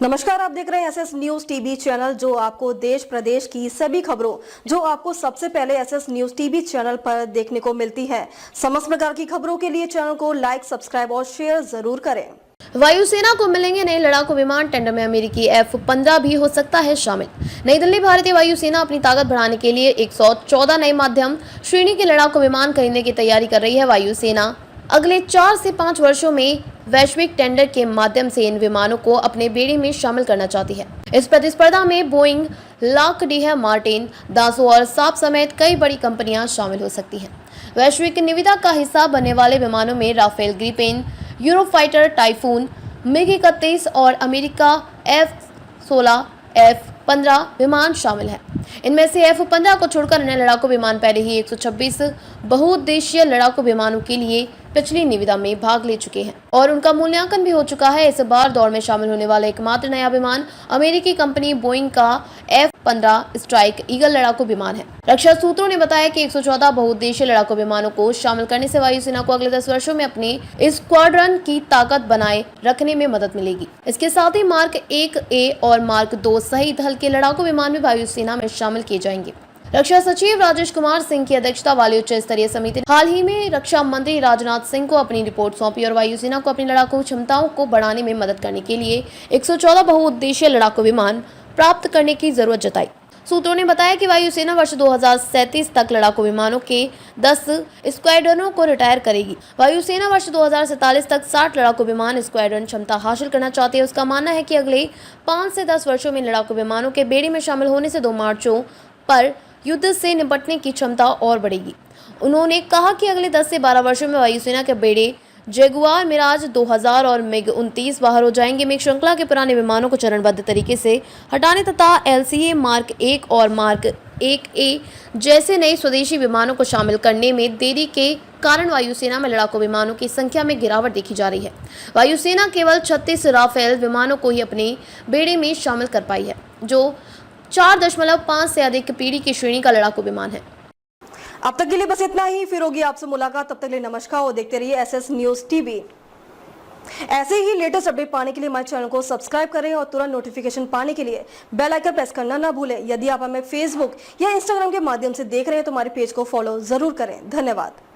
नमस्कार, आप देख रहे हैं एसएस न्यूज टीवी चैनल, जो आपको देश प्रदेश की सभी खबरों जो आपको सबसे पहले एसएस न्यूज टीवी चैनल पर देखने को मिलती है। समस्त प्रकार की खबरों के लिए चैनल को लाइक, सब्सक्राइब और शेयर जरूर करें। वायुसेना को मिलेंगे नए लड़ाकू विमान, टेंडर में अमेरिकी F-15 भी हो सकता है शामिल। नई दिल्ली। भारतीय वायुसेना अपनी ताकत बढ़ाने के लिए 114 नए मध्यम श्रेणी के लड़ाकू विमान खरीदने की तैयारी कर रही है। वायुसेना अगले 4 से 5 वर्षों में वैश्विक टेंडर के माध्यम से इन विमानों को अपने बेड़े में शामिल करना चाहती है। इस प्रतिस्पर्धा में बोइंग, लॉकहीड मार्टिन, दासो और साप समेत कई बड़ी कंपनियां शामिल हो सकती हैं। वैश्विक निविदा का हिस्सा बनने वाले विमानों में Rafale Gripen, Eurofighter typhoon, MiG-31 और अमेरिका F-16, F-15 विमान शामिल हैं। इनमें से F-15 को छोड़कर अन्य लड़ाकू विमान पहले ही 126 बहुउद्देशीय लड़ाकू विमानों के लिए पिछली निविदा में भाग ले चुके हैं और उनका मूल्यांकन भी हो चुका है। इस बार दौड़ में शामिल होने वाला एकमात्र नया विमान अमेरिकी कंपनी बोइंग का F-15 स्ट्राइक ईगल लड़ाकू विमान है। रक्षा सूत्रों ने बताया कि 114 बहुउद्देशीय लड़ाकू विमानों को शामिल करने से वायुसेना को अगले 10 वर्षों में अपनी स्क्वाड्रन की ताकत बनाए रखने में मदद मिलेगी। इसके साथ ही मार्क 1A और मार्क 2 सहित हल्के लड़ाकू विमान भी वायुसेना में शामिल किए जाएंगे। रक्षा सचिव राजेश कुमार सिंह की अध्यक्षता वाली उच्च स्तरीय समिति ने हाल ही में रक्षा मंत्री राजनाथ सिंह को अपनी रिपोर्ट सौंपी और वायुसेना को अपनी लड़ाकू क्षमताओं को बढ़ाने में मदद करने के लिए 114 बहुउद्देशीय लड़ाकू विमान प्राप्त करने की जरूरत जताई। सूत्रों ने बताया कि वायुसेना वर्ष 2037 तक लड़ाकू विमानों के 10 स्क्वाड्रनों को रिटायर करेगी। वायुसेना वर्ष 2047 तक 60 लड़ाकू विमान स्क्वाड्रन क्षमता हासिल करना चाहती है। उसका मानना है कि अगले 5 से 10 वर्षों में लड़ाकू विमानों के बेड़े में शामिल होने से 2 मार्चों पर युद्ध से निपटने की क्षमता और बढ़ेगी। उन्होंने कहा कि अगले 10 से 12 वर्षों में वायुसेना के बेड़े जगुआर, मिराज 2000 और MiG-29 बाहर हो जाएंगे। MiG श्रृंखला के पुराने विमानों को चरणबद्ध तरीके से हटाने तथा LCA मार्क 1 और मार्क 1A जैसे नए स्वदेशी विमानों को शामिल करने में देरी के कारण वायुसेना में लड़ाकू विमानों की संख्या में गिरावट देखी जा रही है। वायुसेना केवल 36 राफेल विमानों को ही अपने बेड़े में शामिल कर पाई है, जो 4.5 से अधिक पीढ़ी की श्रेणी का लड़ाकू विमान है। अब तक के लिए बस इतना ही, फिर होगी आपसे मुलाकात। तब तक के लिए नमस्कार और देखते रहिए एसएस न्यूज टीवी। ऐसे ही लेटेस्ट अपडेट पाने के लिए हमारे चैनल को सब्सक्राइब करें और तुरंत नोटिफिकेशन पाने के लिए बेल आइकन प्रेस करना ना भूलें। यदि आप हमें फेसबुक या इंस्टाग्राम के माध्यम से देख रहे हैं तो हमारे पेज को फॉलो जरूर करें। धन्यवाद।